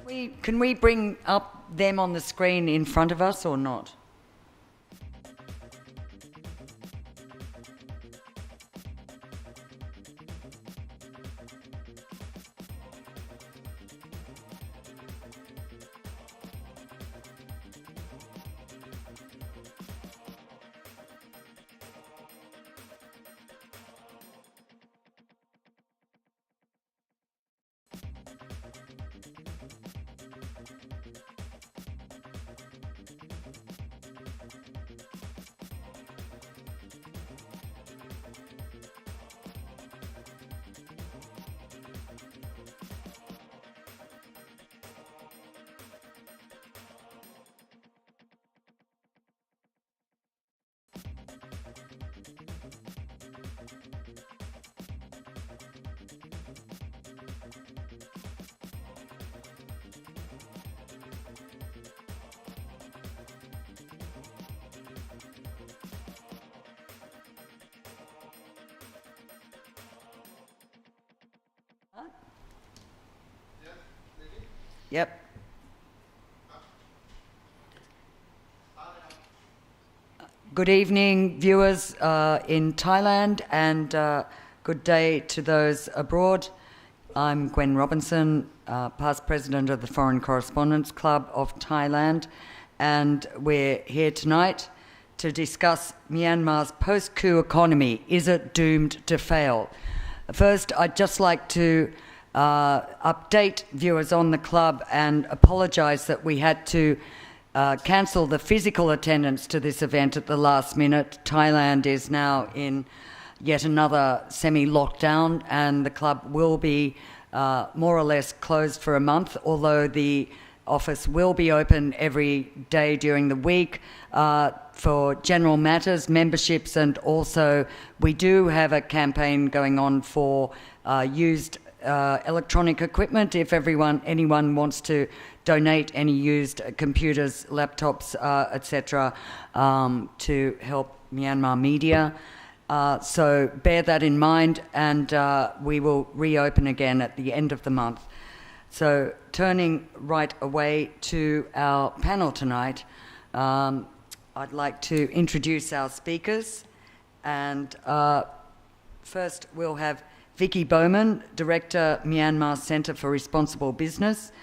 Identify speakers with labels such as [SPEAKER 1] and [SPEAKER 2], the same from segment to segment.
[SPEAKER 1] Can we bring up them on the screen in front of us or not? Yep. Good evening, viewers in Thailand, and good day to those abroad. I'm Gwen Robinson, past president of the Foreign Correspondents Club of Thailand, and we're here tonight to discuss Myanmar's post-coup economy. Is it doomed to fail? First, I'd just like to update viewers on the club and apologise that we had to cancel the physical attendance to this event at the last minute. Thailand is now in yet another semi-lockdown, and the club will be more or less closed for a month, although the office will be open every day during the week for general matters, memberships, and also we do have a campaign going on for used electronic equipment. If anyone wants to donate any used computers, laptops, etc., to help Myanmar media. So bear that in mind, and we will reopen again at the end of the month. So turning right away to our panel tonight, I'd like to introduce our speakers, and first we'll have Vicky Bowman, Director, Myanmar Centre for Responsible Business,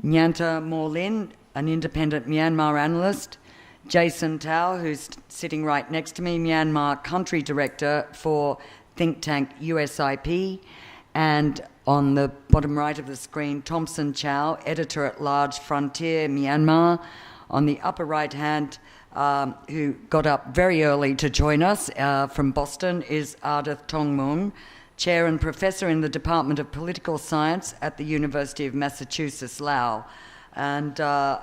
[SPEAKER 1] Nyanta Morlin, an independent Myanmar analyst, Jason Tao, who's sitting right next to me, Myanmar Country Director for think tank USIP, and on the bottom right of the screen, Thompson Chow, Editor-at-Large Frontier Myanmar. On the upper right hand, who got up very early to join us from Boston, is Ardith Tongmoon, Chair and Professor in the Department of Political Science at the University of Massachusetts, Lowell. And I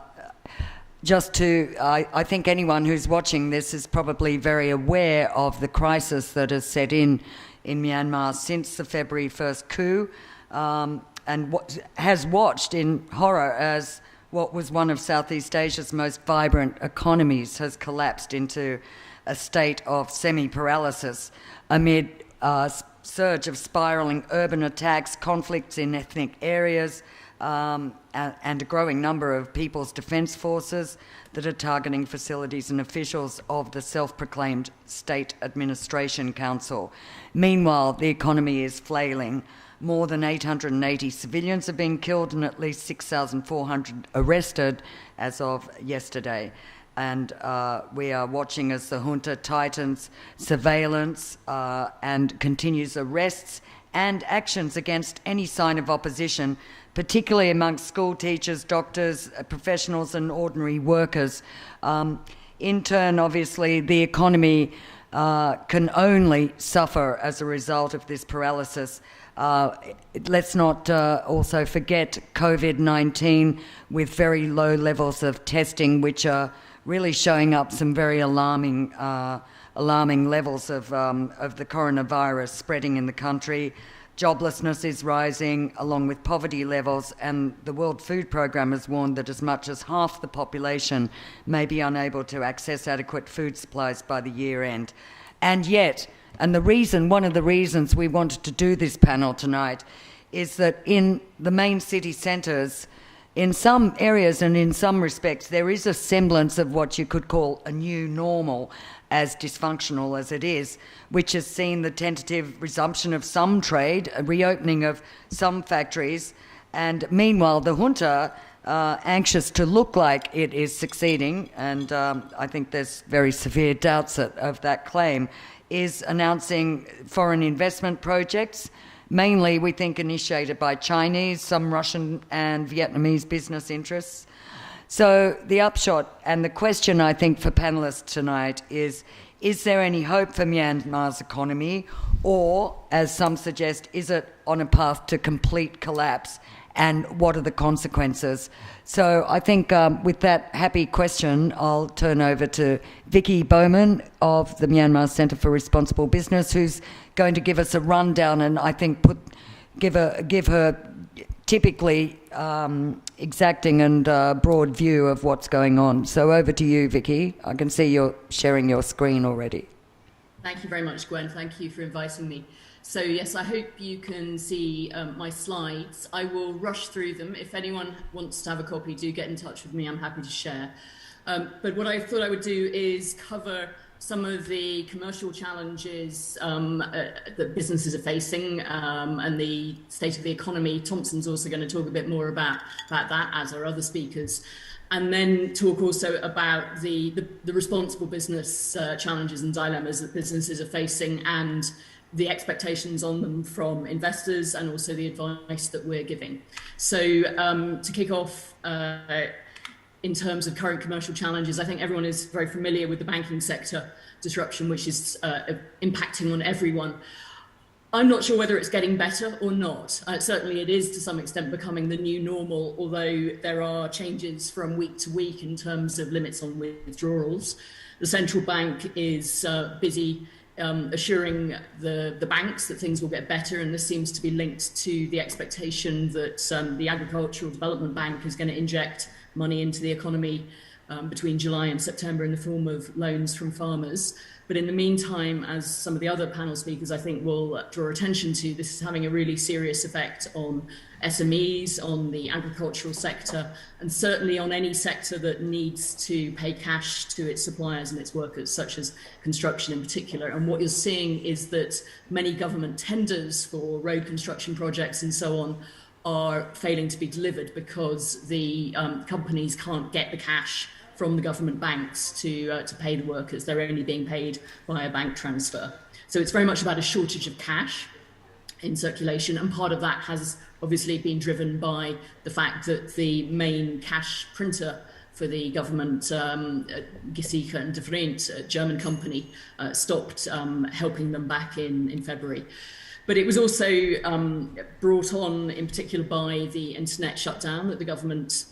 [SPEAKER 1] think anyone who's watching this is probably very aware of the crisis that has set in Myanmar since the February 1st coup, and has watched in horror as what was one of Southeast Asia's most vibrant economies has collapsed into a state of semi-paralysis amid surge of spiralling urban attacks, conflicts in ethnic areas, and a growing number of People's Defence Forces that are targeting facilities and officials of the self-proclaimed State Administration Council. Meanwhile, the economy is flailing. More than 880 civilians have been killed and at least 6,400 arrested as of yesterday. And we are watching as the junta tightens surveillance and continues arrests and actions against any sign of opposition, particularly amongst school teachers, doctors, professionals and ordinary workers. In turn, obviously, the economy can only suffer as a result of this paralysis. Let's not also forget COVID-19 with very low levels of testing, which are really showing up some very alarming levels of the coronavirus spreading in the country. Joblessness is rising along with poverty levels, and the World Food Programme has warned that as much as half the population may be unable to access adequate food supplies by the year end. And yet, one of the reasons we wanted to do this panel tonight is that in the main city centres, in some areas and in some respects, there is a semblance of what you could call a new normal, as dysfunctional as it is, which has seen the tentative resumption of some trade, a reopening of some factories, and meanwhile the junta, anxious to look like it is succeeding, and I think there's very severe doubts of that claim, is announcing foreign investment projects, mainly, we think, initiated by Chinese, some Russian and Vietnamese business interests. So the upshot and the question, I think, for panellists tonight is there any hope for Myanmar's economy, or, as some suggest, is it on a path to complete collapse, and what are the consequences? So I think with that happy question, I'll turn over to Vicky Bowman of the Myanmar Centre for Responsible Business, who's going to give us a rundown and I think give her typically exacting and broad view of what's going on. So over to you, Vicky. I can see you're sharing your screen already.
[SPEAKER 2] Thank you very much, Gwen. Thank you for inviting me. So yes, I hope you can see my slides. I will rush through them. If anyone wants to have a copy, do get in touch with me. I'm happy to share. But what I thought I would do is cover some of the commercial challenges that businesses are facing and the state of the economy. Thompson's also going to talk a bit more about that, as are other speakers. And then talk also about the responsible business challenges and dilemmas that businesses are facing, and the expectations on them from investors, and also the advice that we're giving. So to kick off, in terms of current commercial challenges, I think everyone is very familiar with the banking sector disruption, which is impacting on everyone. I'm not sure whether it's getting better or not. Certainly it is to some extent becoming the new normal, although there are changes from week to week in terms of limits on withdrawals. The central bank is busy assuring the banks that things will get better, and this seems to be linked to the expectation that the Agricultural Development Bank is going to inject money into the economy between July and September in the form of loans from farmers. But in the meantime, as some of the other panel speakers I think will draw attention to, this is having a really serious effect on SMEs, on the agricultural sector, and certainly on any sector that needs to pay cash to its suppliers and its workers, such as construction in particular. And what you're seeing is that many government tenders for road construction projects and so on are failing to be delivered because the companies can't get the cash from the government banks to pay the workers. They're only being paid via bank transfer. So it's very much about a shortage of cash in circulation, and part of that has obviously been driven by the fact that the main cash printer for the government, Gesicht and Different, a German company, stopped helping them back in February. But it was also brought on in particular by the internet shutdown that the government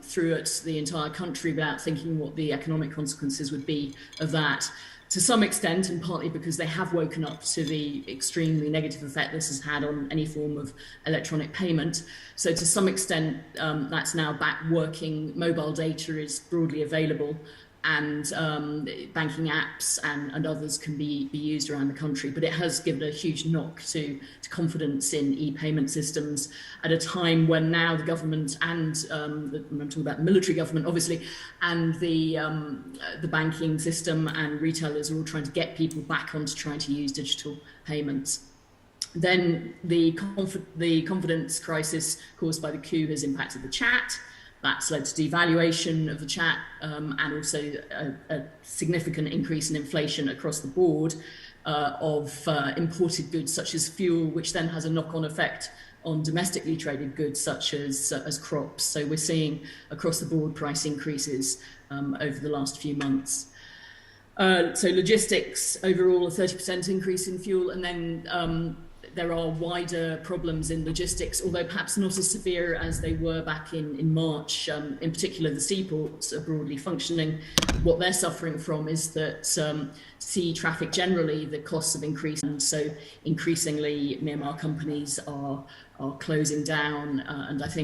[SPEAKER 2] threw at the entire country without thinking what the economic consequences would be of that. To some extent, and partly because they have woken up to the extremely negative effect this has had on any form of electronic payment. So to some extent, that's now back working. Mobile data is broadly available, and banking apps and others can be used around the country. But it has given a huge knock to confidence in e-payment systems at a time when now the government and, I'm talking about the military government obviously, and the banking system and retailers are all trying to get people back onto trying to use digital payments. Then the confidence crisis caused by the coup has impacted the chat. That's led to devaluation of the chat and also a significant increase in inflation across the board of imported goods such as fuel, which then has a knock-on effect on domestically traded goods such as crops. So we're seeing across the board price increases over the last few months. So logistics, overall a 30% increase in fuel, and then there are wider problems in logistics, although perhaps not as severe as they were back in March. In particular, the seaports are broadly functioning. What they're suffering from is that sea traffic generally, the costs have increased, and so increasingly Myanmar companies are closing down, and I think